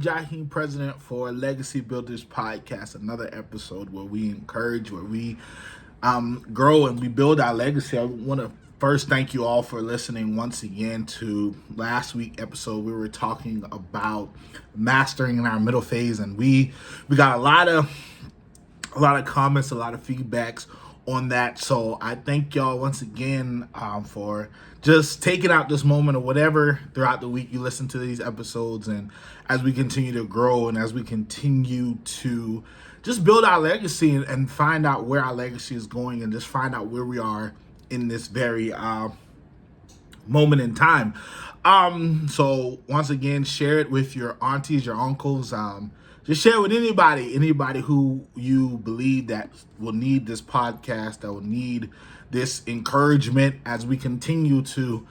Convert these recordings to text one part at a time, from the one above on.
Jaheim, president for Legacy Builders Podcast, another episode where we encourage, where we grow and we build our legacy. I want to first thank you all for listening once again to last week's episode. We were talking about mastering in our middle phase, and we got a lot of comments, a lot of feedbacks on that. So I thank y'all once again for just taking out this moment or whatever throughout the week you listen to these episodes. And as we continue to grow and as we continue to just build our legacy and find out where our legacy is going and just find out where we are in this very moment in time. So once again, share it with your aunties, your uncles, just share it with anybody who you believe that will need this podcast, that will need this encouragement as we continue to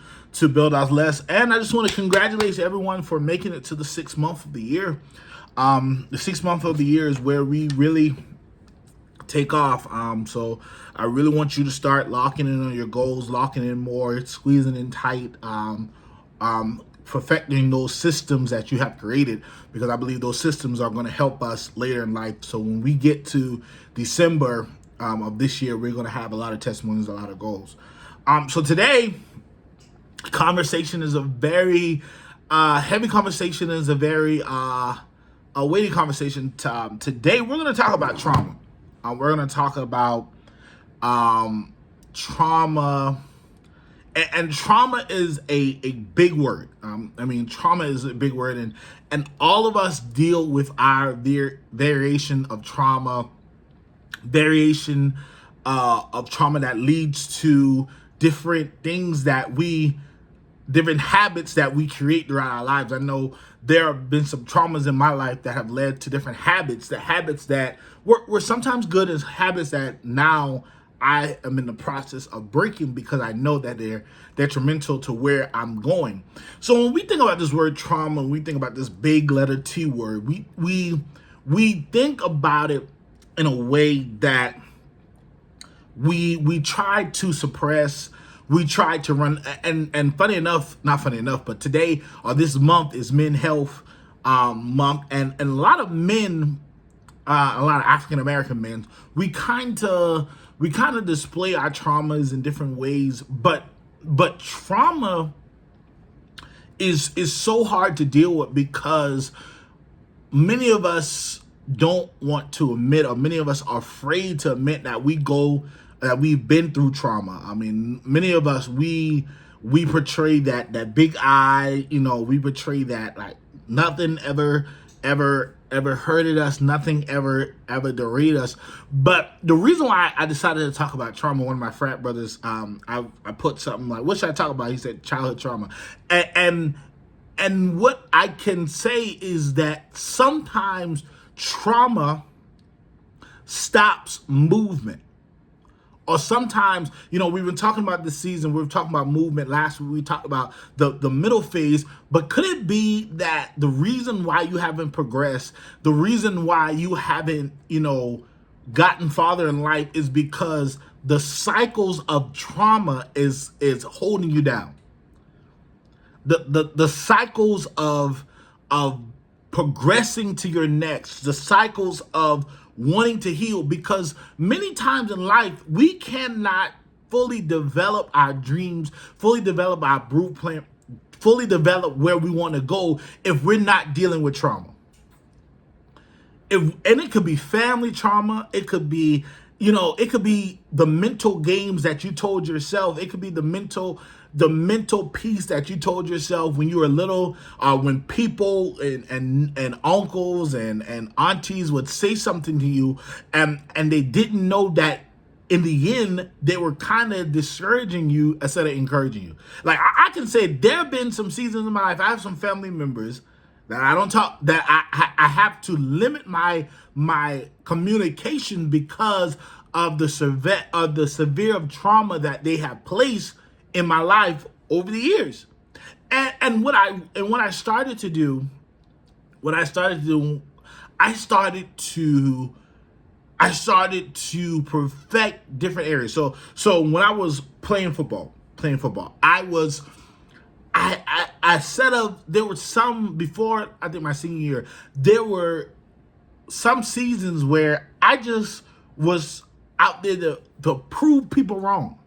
build our less. And I just want to congratulate everyone for making it to the 6th month of the year. The 6th month of the year is where we really take off. So I really want you to start locking in on your goals, locking in more, squeezing in tight, perfecting those systems that you have created, because I believe those systems are going to help us later in life. So when we get to December of this year, we're going to have a lot of testimonies, a lot of goals. So today, conversation is a very heavy conversation, is a very a weighty conversation. Today, we're going to talk about trauma. We're going to talk about trauma. And trauma is a big word. Trauma is a big word, and all of us deal with our variation of trauma that leads to different habits that we create throughout our lives. I know there have been some traumas in my life that have led to different habits that were sometimes good, as habits that now I am in the process of breaking, because I know that they're detrimental to where I'm going. So when we think about this word trauma, when we think about this big letter T word, we think about it in a way that we try to suppress, we try to run, and not funny enough, but today or this month is Men Health Month, and a lot of men, a lot of African American men, we kind of display our traumas in different ways, but trauma is so hard to deal with, because many of us don't want to admit, or many of us are afraid to admit that we've been through trauma. I mean, many of us, we portray that big I, we portray that like nothing ever hurted us, nothing ever derailed us. But the reason why I decided to talk about trauma, one of my frat brothers, I put something like, what should I talk about? He said childhood trauma. And what I can say is that sometimes trauma stops movement. Or sometimes, we've been talking about this season, we were talking about movement. Last week we talked about the middle phase, but could it be that the reason why you haven't progressed, the reason why you haven't, gotten farther in life, is because the cycles of trauma is holding you down? The cycles of progressing to your next, the cycles of wanting to heal, because many times in life we cannot fully develop our dreams, fully develop our blueprint, fully develop where we want to go if we're not dealing with trauma. And it could be family trauma, it could be the mental games that you told yourself, it could be the mental piece that you told yourself when you were little, when people and uncles and aunties would say something to you, and they didn't know that in the end they were kind of discouraging you instead of encouraging you. Like I can say there have been some seasons in my life, I have some family members that I don't talk, that I have to limit my communication because of the severe trauma that they have placed in my life over the years. And what I started to do, I started to perfect different areas. So when I was playing football, I I set up, there were some before, I think my senior year, there were some seasons where I just was out there to prove people wrong.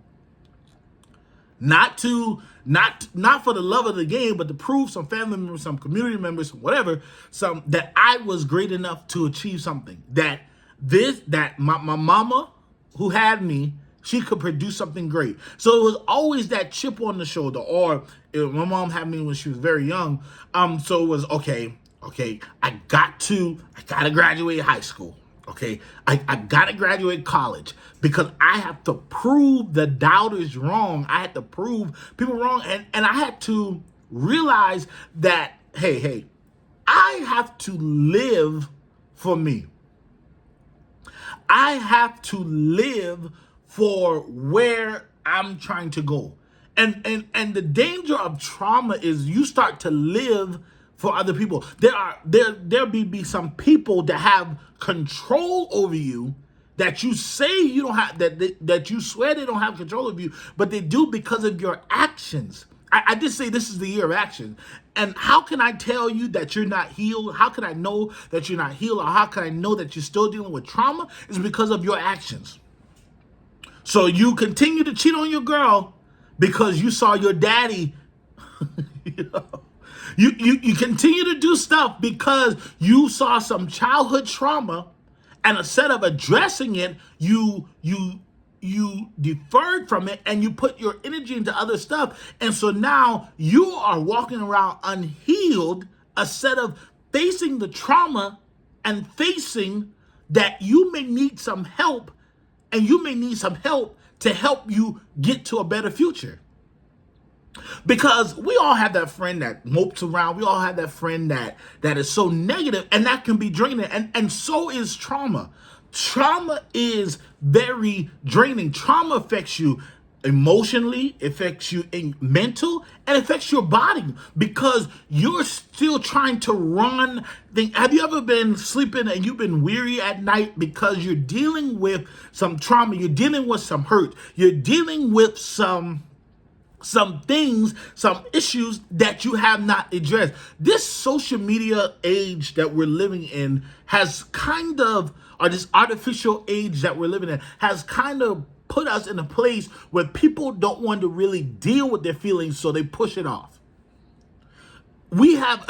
Not for the love of the game, but to prove some family members, some community members, whatever, some that I was great enough to achieve something. That my mama who had me, she could produce something great. So it was always that chip on the shoulder. Or my mom had me when she was very young. So it was okay, I gotta graduate high school. Okay, I gotta graduate college because I have to prove the doubters wrong. I had to prove people wrong, and I had to realize that hey, I have to live for me. I have to live for where I'm trying to go. And the danger of trauma is you start to live for other people. There be some people that have control over you that you say you don't have, that you swear they don't have control of you, but they do because of your actions. I just say this is the year of action. And how can I tell you that you're not healed? How can I know that you're not healed? Or how can I know that you're still dealing with trauma? It's because of your actions. So you continue to cheat on your girl because you saw your daddy. you know, you continue to do stuff because you saw some childhood trauma, and instead of addressing it, you deferred from it and you put your energy into other stuff. And so now you are walking around unhealed instead of facing the trauma and facing that you may need some help, and you may need some help to help you get to a better future. Because we all have that friend that mopes around. We all have that friend that is so negative, and that can be draining. And so is trauma. Trauma is very draining. Trauma affects you emotionally, affects you in mental, and affects your body because you're still trying to run. Have you ever been sleeping and you've been weary at night because you're dealing with some trauma, you're dealing with some hurt, you're dealing with some things, some issues that you have not addressed. This social media age that we're living in has kind of, or this artificial age that we're living in has kind of put us in a place where people don't want to really deal with their feelings, so they push it off. We have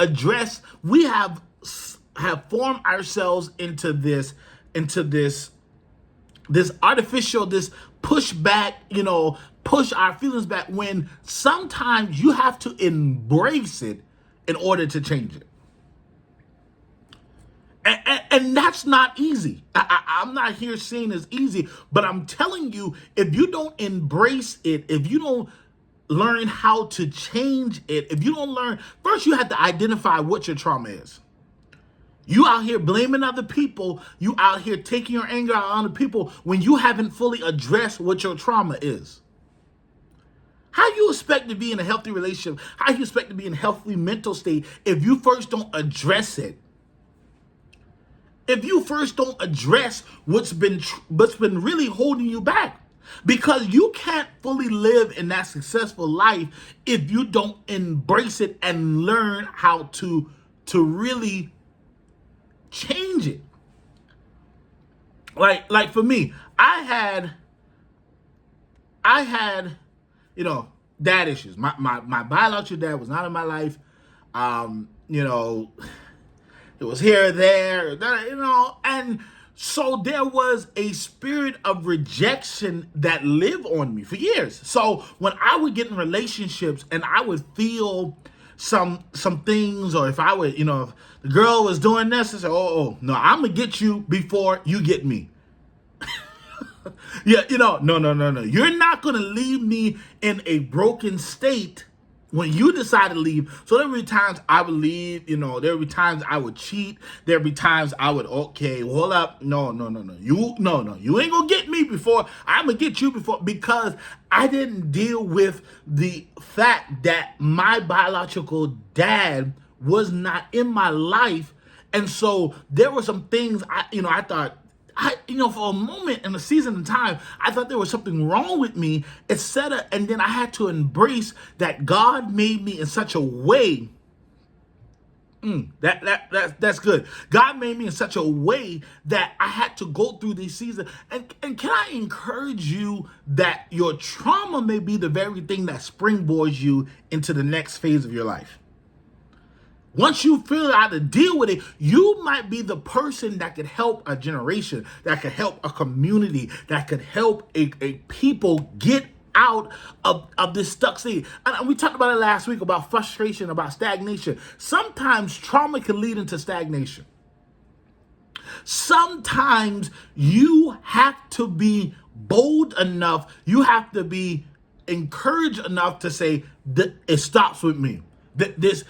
formed ourselves into this artificial, this pushback, push our feelings back, when sometimes you have to embrace it in order to change it. And that's not easy. I'm not here saying it's easy, but I'm telling you, if you don't embrace it, if you don't learn how to change it, if you don't learn, first you have to identify what your trauma is. You out here blaming other people, you out here taking your anger out on other people when you haven't fully addressed what your trauma is. How you expect to be in a healthy relationship, how you expect to be in a healthy mental state if you first don't address it? If you first don't address what's been really holding you back, because you can't fully live in that successful life if you don't embrace it and learn how to really change it. Like for me, I had dad issues. My biological dad was not in my life. It was here, there, and so there was a spirit of rejection that lived on me for years. So when I would get in relationships and I would feel some things, or if I would, if the girl was doing this, I said, oh, no, I'm gonna get you before you get me. Yeah, no. You're not gonna leave me in a broken state when you decide to leave. So there would be times I would leave, there would be times I would cheat. There would be times I would, okay, hold up. No. You ain't gonna get me before I'm gonna get you before, because I didn't deal with the fact that my biological dad was not in my life. And so there were some things I thought For a moment in a season of time, I thought there was something wrong with me, etc. And then I had to embrace that God made me in such a way. That's good. God made me in such a way that I had to go through these seasons. And can I encourage you that your trauma may be the very thing that springboards you into the next phase of your life? Once you figure out how to deal with it, you might be the person that could help a generation, that could help a community, that could help a people get out of this stuck state. And we talked about it last week about frustration, about stagnation. Sometimes trauma can lead into stagnation. Sometimes you have to be bold enough, you have to be encouraged enough to say that it stops with me. This